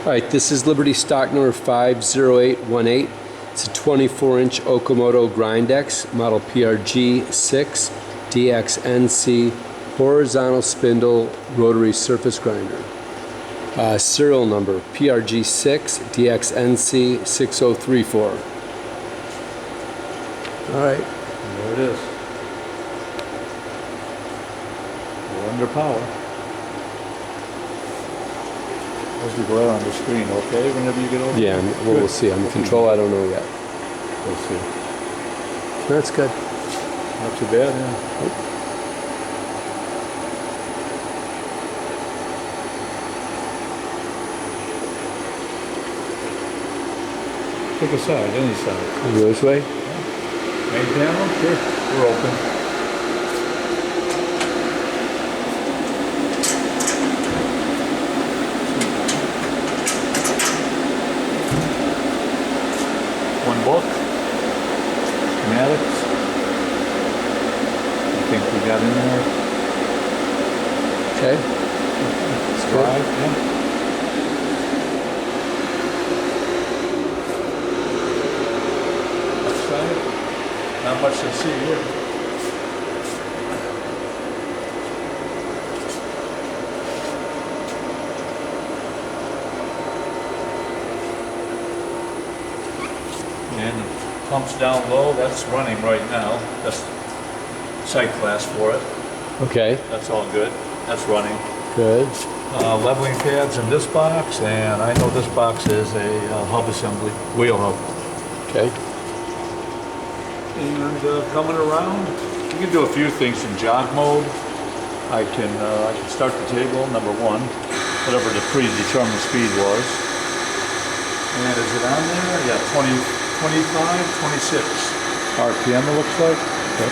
All right, this is Liberty stock number 50818. It's a 24-inch Okamoto Grindex, model PRG-6DXNC, horizontal spindle rotary surface grinder. Serial number PRG-6DXNC 6034. All right. There it is. We're under power. There's the glare on the screen, okay? Whenever you get over. Yeah, well, we'll see. On the control, I don't know yet. We'll see. That's good. Not too bad, yeah. Pick a side, any side. Go this way? Main panel? Sure. We're open. One book. Schematics. I think we got in there. Okay. That's good. Five, yeah. Not much to see here. And the pumps down low, that's running right now. That's site class for it. Okay. That's all good. That's running. Good. Leveling pads in this box, and I know this box is a hub assembly, wheel hub. Okay. And coming around, you can do a few things in jog mode. I can start the table, number one, whatever the predetermined speed was. And is it on there? Yeah, 20, 25, 26 RPM it looks like.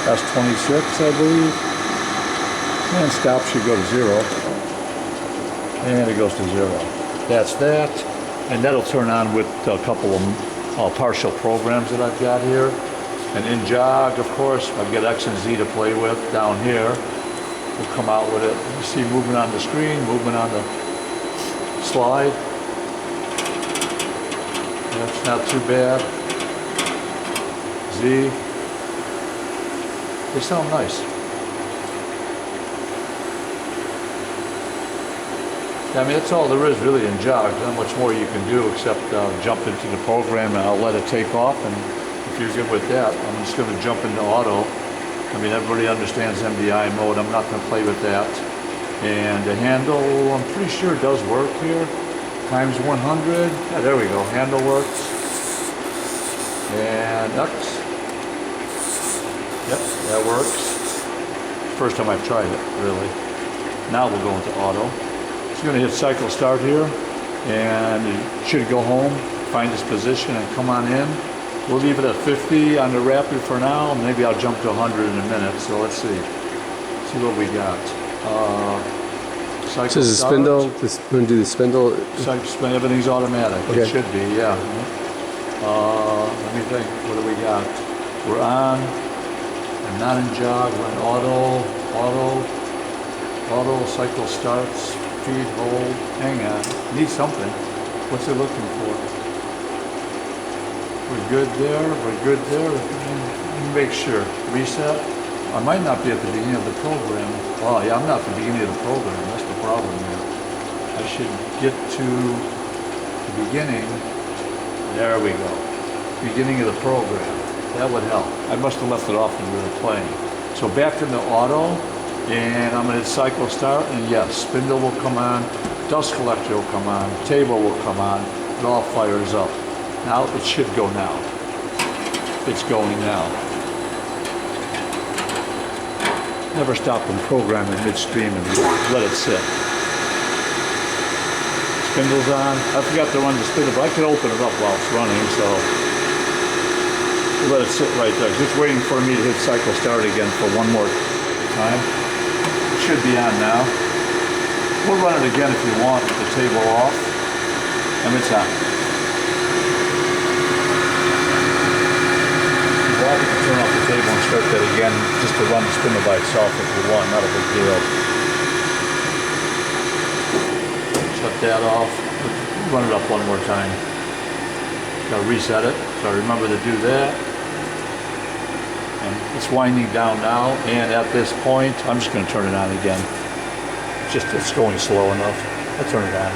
That's 26, I believe. And stop should go to 0. And it goes to 0. That's that. And that'll turn on with a couple of partial programs that I've got here. And in jog, of course, I've got X and Z to play with down here. We'll come out with it. You see movement on the screen, movement on the slide. That's not too bad. Z. They sound nice. I mean, that's all there is really in jog. Not much more you can do except jump into the program and I'll let it take off. And if you're good with that, I'm just going to jump into auto. I mean, everybody understands MDI mode. I'm not going to play with that. And the handle, I'm pretty sure does work here. Times 100. Yeah, there we go. Handle works. And X. Yep, that works. First time I've tried it, really. Now we'll go into auto. So you're going to hit cycle start here. And it should go home, find its position, and come on in. We'll leave it at 50 on the rapid for now. Maybe I'll jump to 100 in a minute. So let's see. See what we got. So is the spindle, going to do the spindle? Everything's automatic. Okay. It should be, yeah. Let me think. What do we got? We're on. I'm not in jog. We're in auto. Auto. Cycle starts. Feed, hold. Hang on. Need something. What's it looking for? We're good there, we're good there. Make sure. Reset. I might not be at the beginning of the program. Oh yeah, I'm not at the beginning of the program. That's the problem here. I should get to the beginning. There we go. Beginning of the program. That would help. I must have left it off when we were playing. So back into auto, and I'm going to cycle start, and yes, spindle will come on, dust collector will come on, table will come on, it all fires up. Now it should go now. It's going now. Never stop and program in midstream and let it sit. Spindle's on. I forgot to run the spindle, but I can open it up while it's running, so we'll let it sit right there. Just waiting for me to hit cycle start again for one more time. It should be on now. We'll run it again if you want with the table off. And it's on. Well, you can turn off the table and start that again just to run the spindle by itself if you want, not a big deal. Shut that off. run it up one more time. Gotta reset it, so I remember to do that. And it's winding down now, and at this point, I'm just gonna turn it on again. It's going slow enough. I'll turn it on.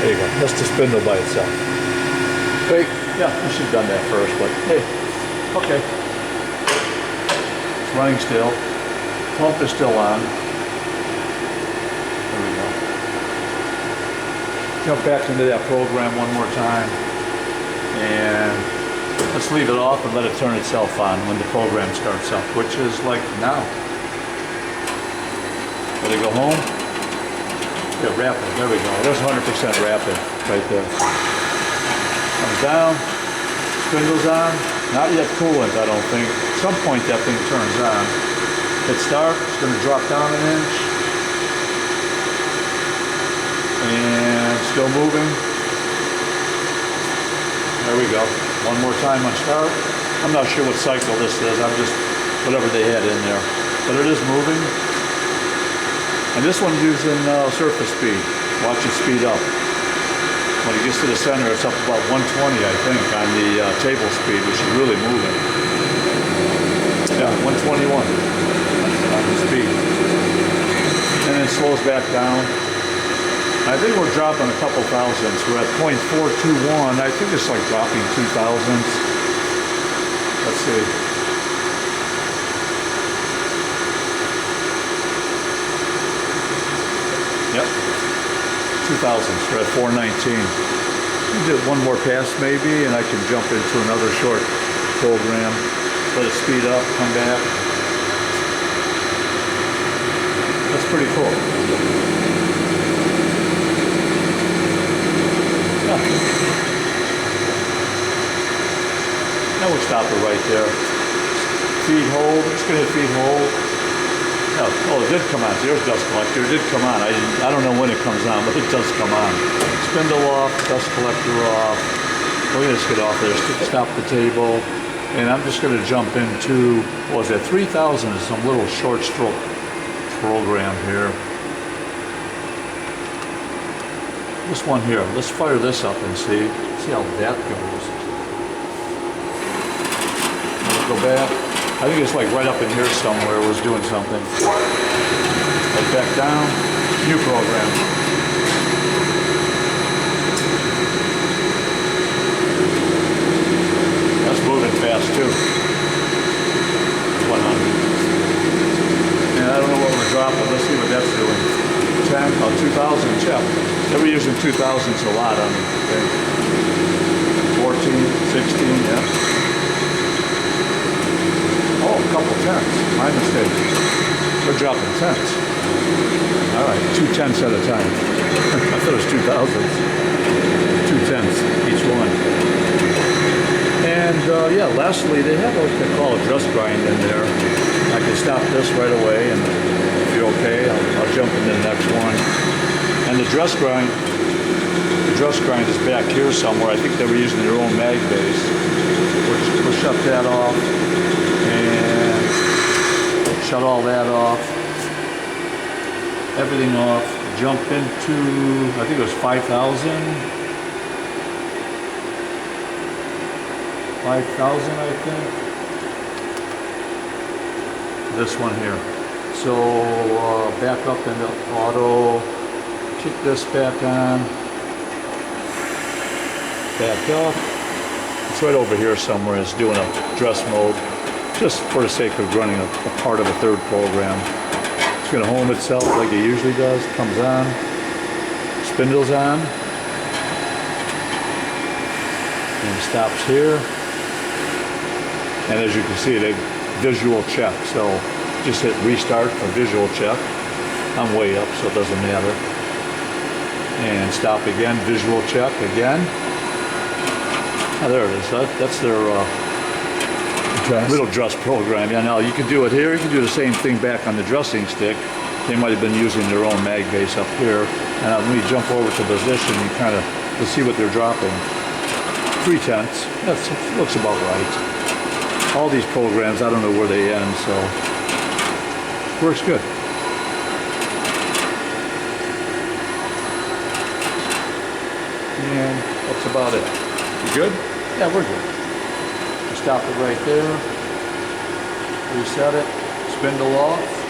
There you go, that's the spindle by itself. Wait, yeah, I should have done that first, but hey, okay. It's running still. Pump is still on. There we go. Jump back into that program one more time. And let's leave it off and let it turn itself on when the program starts up, which is like now. Let it go home. Yeah, rapid, there we go. There's 100% rapid right there. Comes down, spindle's on. Not yet coolant, I don't think. At some point that thing turns on. Hit start, it's gonna drop down an inch. And still moving. There we go. One more time on start. I'm not sure what cycle this is. I'm just, whatever they had in there. But it is moving. And this one's using surface speed. Watch it speed up. When it gets to the center, it's up about 120, I think, on the table speed, which is really moving. Yeah, 121 on the speed. And then it slows back down. I think we're dropping a couple thousandths. We're at 0.421. I think it's like dropping 2 thousandths. Let's see. Yep, 2 thousandths. We're at 419. Do one more pass maybe, and I can jump into another short program. Let it speed up, come back. That's pretty cool. Yeah. Now we'll stop it right there. Feed hold, it's gonna hit feed hold. Oh, it did come on. There's dust collector. It did come on. I don't know when it comes on, but it does come on. Spindle off, dust collector off. We're going to just get off there. Stop the table. And I'm just going to jump into, what was that, 3,000 is some little short stroke program here. This one here. Let's fire this up and see how that goes. Let's go back. I think it's like right up in here somewhere. It was doing something. Right back down. New program. That's moving fast too. 100. And I don't know what we're dropping. Let's see what that's doing. 10, oh, 2,000. Yeah. They were using 2,000s a lot on me. Okay. 14, 16, yeah. Oh, a couple tenths. My mistake. We're dropping tenths. All right, 2 tenths at a time. I thought it was 2,000s. 2 tenths each one. And yeah, lastly, they have what they call a dress grind in there. I can stop this right away, and if you're okay, I'll jump into the next one. And the dress grind is back here somewhere. I think they were using their own mag base. We'll shut that off. And shut all that off, everything off, jump into, I think it was 5,000, I think, this one here. So back up into auto, kick this back on, back up. It's right over here somewhere. It's doing a dress mode. Just for the sake of running a part of a third program. It's going to home itself like it usually does. Comes on. Spindle's on. And stops here. And as you can see, they visual check. So just hit restart for visual check. I'm way up, so it doesn't matter. And stop again, visual check again. Oh, there it is. That's their little dress program. Yeah, now you can do it here. You can do the same thing back on the dressing stick. They might have been using their own mag base up here. And let me jump over to position and kind of to see what they're dropping. 3 tenths. That looks about right. All these programs, I don't know where they end, so works good. And that's about it. You good? Yeah, we're good. Stop it right there. Reset it. Spindle off.